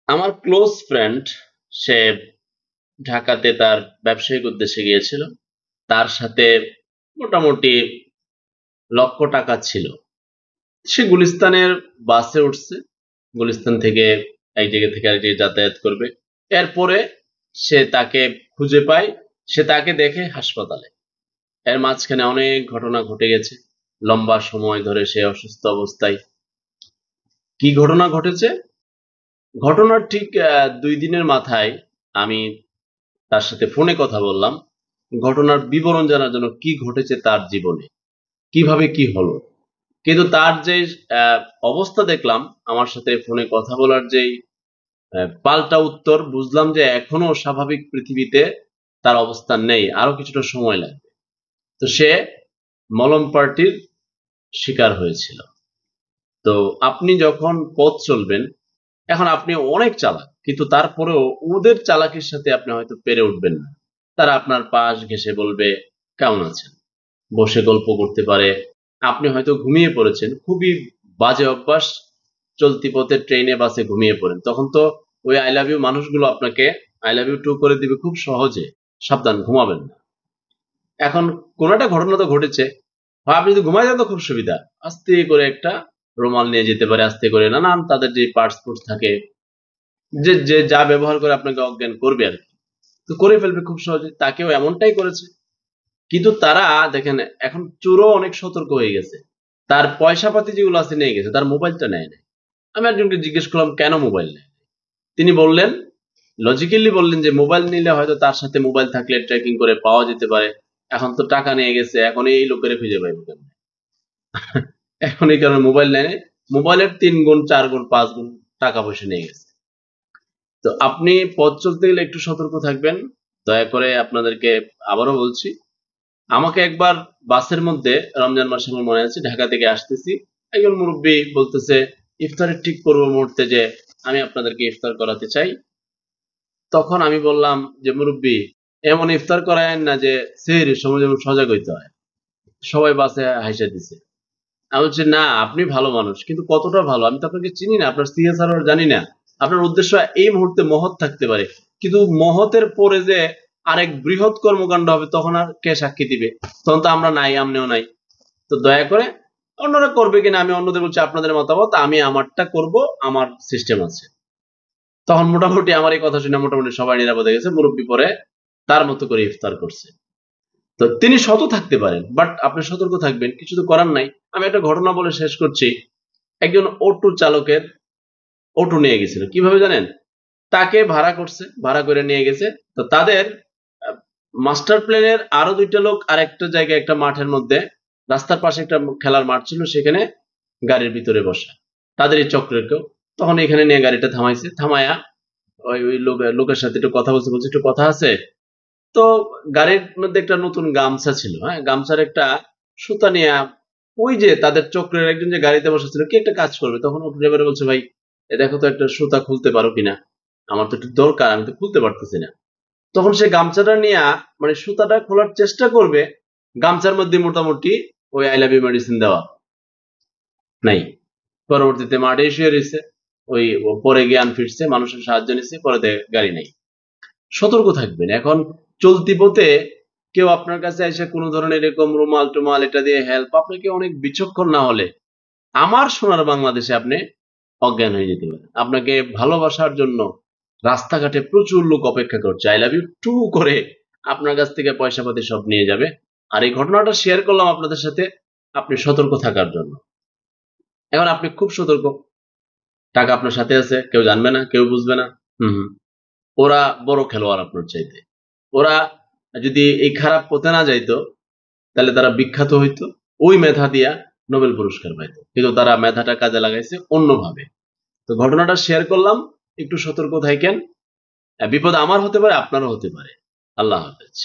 আমার close friend সে ঢাকাতে তার ব্যবসায়িক উদ্দেশ্যে গিয়েছিল। তার সাথে মোটামুটি লক্ষ টাকা ছিল। সে গুলিস্তানের বাসে উঠছে, গুলিস্তান থেকে এক জায়গা থেকে আরেক জায়গায় যাতায়াত করবে। এরপরে সে তাকে খুঁজে পায়, সে তাকে দেখে হাসপাতালে। এর মাঝখানে অনেক ঘটনা ঘটে গেছে, লম্বা সময় ধরে সে অসুস্থ অবস্থায়। কি ঘটনা ঘটেছে? ঘটনার ঠিক 2 দিনের মাথায় আমি তার সাথে ফোনে কথা বললাম ঘটনার বিবরণ জানার জন্য, কি ঘটেছে তার জীবনে, কিভাবে কি হলো। কিন্তু তার যে আহ, অবস্থা দেখলাম, আমার সাথে ফোনে কথা বলার যেই পাল্টা উত্তর, বুঝলাম যে এখনো স্বাভাবিক পৃথিবীতে তার অবস্থান নেই, আরো কিছুটা সময় লাগবে। তো সে মলম পার্টির শিকার হয়েছিল। তো আপনি যখন পথ চলবেন, এখন আপনি অনেক চালাক, কিন্তু তারপরেও ওদের চালাকির সাথে আপনি হয়তো পেরে উঠবেন না। তারা আপনার পাশ ঘেঁষে বলবে কেমন আছেন, বসে গল্প করতে পারে। আপনি হয়তো ঘুমিয়ে পড়েছেন, খুবই বাজে অভ্যাস, চলতি পথে ট্রেনে বাসে ঘুমিয়ে পড়েন, তখন তো ওই আই লাভ ইউ মানুষগুলো আপনাকে আই লাভ ইউ টু করে দিবে খুব সহজে। সাবধান, ঘুমাবেন না। এখন কোন একটা ঘটনা তো ঘটেছে, হয় আপনি যদি ঘুমাই যান তো খুব সুবিধা, আস্তে করে একটা রুমাল নিয়ে যেতে পারে, আস্তে করে নানান তাদের যে পার্টস ফুটস থাকে, যে যে যা ব্যবহার করে আপনাকে অজ্ঞান করবে আর কি, তো করে ফেলবে খুব সহজে। তাকেও এমনটাই করেছে। কিন্তু তারা দেখেন, এখন চোরও অনেক সতর্ক হয়ে গেছে। তার পয়সা পাতি যেগুলো আছে নিয়ে গেছে, তার মোবাইলটা নেয় নাই। আমি একজনকে জিজ্ঞেস করলাম কেন মোবাইল নেয়। তিনি বললেন, লজিক্যালি বললেন যে মোবাইল নিলে হয়তো তার সাথে মোবাইল থাকলে ট্র্যাকিং করে পাওয়া যেতে পারে। এখন তো টাকা নিয়ে গেছে, এখন এই লোকের খুঁজে পাইবো কেমনে? এখন এই কারণে মোবাইল নেয় নাই। মোবাইলের 3 গুণ 4 গুণ 5 গুণ টাকা পয়সা নিয়ে গেছে। তো আপনি পথ চলতে গেলে একটু সতর্ক থাকবেন। দয়া করে আপনাদেরকে আবারও বলছি, আমাকে একবার বাসের মধ্যে, রমজান মাসে আমার মনে আছে, ঢাকা থেকে আসতেছি, একজন মুরব্বী বলতেছে ইফতারের ঠিক পূর্ব মুহূর্তে যে আমি আপনাদেরকে ইফতার করাতে চাই। তখন আমি বললাম যে মুরব্বী, এমন ইফতার করায়েন না যে সেহরির সময় যেমন সজাগ হইতে হয়। সবাই বাসে হাসা দিছে। আমি বলছি না, আপনি ভালো মানুষ, কিন্তু কতটা ভালো আমি তো আপনাকে চিনি না, আপনার সিএসআর জানি না। আপনার উদ্দেশ্য এই মুহূর্তে মহৎ থাকতে পারে, কিন্তু মহতের পরে যে আরেক বৃহৎ কর্মকাণ্ড হবে, তখন আর কে সাক্ষী দিবে? তখন তো আমরা নাই, আমনেও নাই। তো দয়া করে, অন্যরা করবে কিনা আমি অন্যদের বলছি, আপনাদের মতামত, আমি আমারটা করব, আমার সিস্টেম আছে। তখন মোটামুটি আমার এই কথা শুনে মোটামুটি সবাই নিরাপদে গেছে। মুরব্বী পরে তার মতো করে ইফতার করছে। তো তিনি সত থাকতে পারেন, বাট আপনি সতর্ক থাকবেন, কিছু তো করার নাই। আমি একটা ঘটনা বলে শেষ করছি। একজন অটো চালকের অটো নিয়ে গেছিল, কিভাবে জানেন? তাকে ভাড়া করছে, ভাড়া করে নিয়ে গেছে। তো তাদের মাস্টার প্ল্যানের আরো 2টা লোক আরেকটা জায়গায়, একটা মাঠের মধ্যে, রাস্তার পাশে একটা খেলার মাঠ ছিল, সেখানে গাড়ির ভিতরে বসা, তাদের এই চক্রের কেউ। তখন এখানে নিয়ে গাড়িটা থামাইছে, থামায়া ওই ওই লোকের সাথে একটু কথা বলছে, বলছে একটু কথা আছে। তো গাড়ির মধ্যে একটা নতুন গামছা ছিল, হ্যাঁ, গামছার একটা সুতা নিয়ে ওই যে তাদের চক্রের একজন যে গাড়িতে বসেছিল, কি একটা কাজ করবে, তখন অটো ড্রাইভার বলছে ভাই, দেখো তো একটা সুতা খুলতে পারো কিনা, আমার তো একটু দরকার, আমি তো খুলতে পারতেছি না। তখন সে গামছাটা নিয়ে, মানে সুতাটা খোলার চেষ্টা করবে, গামছার মধ্যে মোটামুটি ওই আই লাভ ইউ মেডিসিন দেওয়া নাই। পরবর্তীতে মাঠে শুয়ে রয়েছে, ওই ও পরে জ্ঞান ফিরছে, মানুষের সাহায্য নিচ্ছে, পরে গাড়ি নাই। সতর্ক থাকবেন। এখন চলতি পথে কেউ আপনার কাছে এসে কোনো ধরনের এরকম রুমাল টুমাল এটা দিয়ে হেল্প, আপনাকে অনেক বিচক্ষণ না হলে আমার সোনার বাংলাদেশে আপনি অজ্ঞান হয়ে যেতে পারেন। আপনাকে ভালোবাসার জন্য রাস্তাঘাটে প্রচুর লোক অপেক্ষা করছে, আই লাভ ইউ টু করে আপনার কাছ থেকে পয়সা পাতি সব নিয়ে যাবে। আর এই ঘটনাটা শেয়ার করলাম আপনাদের সাথে, আপনি সতর্ক থাকার জন্য। এখন আপনি খুব সতর্ক, টাকা আপনার সাথে আছে, কেউ জানবে না, কেউ বুঝবে না। হম হম। ওরা বড় খেলোয়াড় আপনার চাইতে। ওরা যদি এই খারাপ পথে না যাইতো, তাহলে তারা বিখ্যাত হইতো, ওই মেধা দিয়া নোবেল পুরস্কার পাইতো, কিন্তু তারা মেধাটা কাজে লাগাইছে অন্যভাবে। তো ঘটনাটা শেয়ার করলাম, একটু সতর্ক থাকেন। বিপদ আমার হতে পারে, আপনারও হতে পারে। আল্লাহ হাফেজ।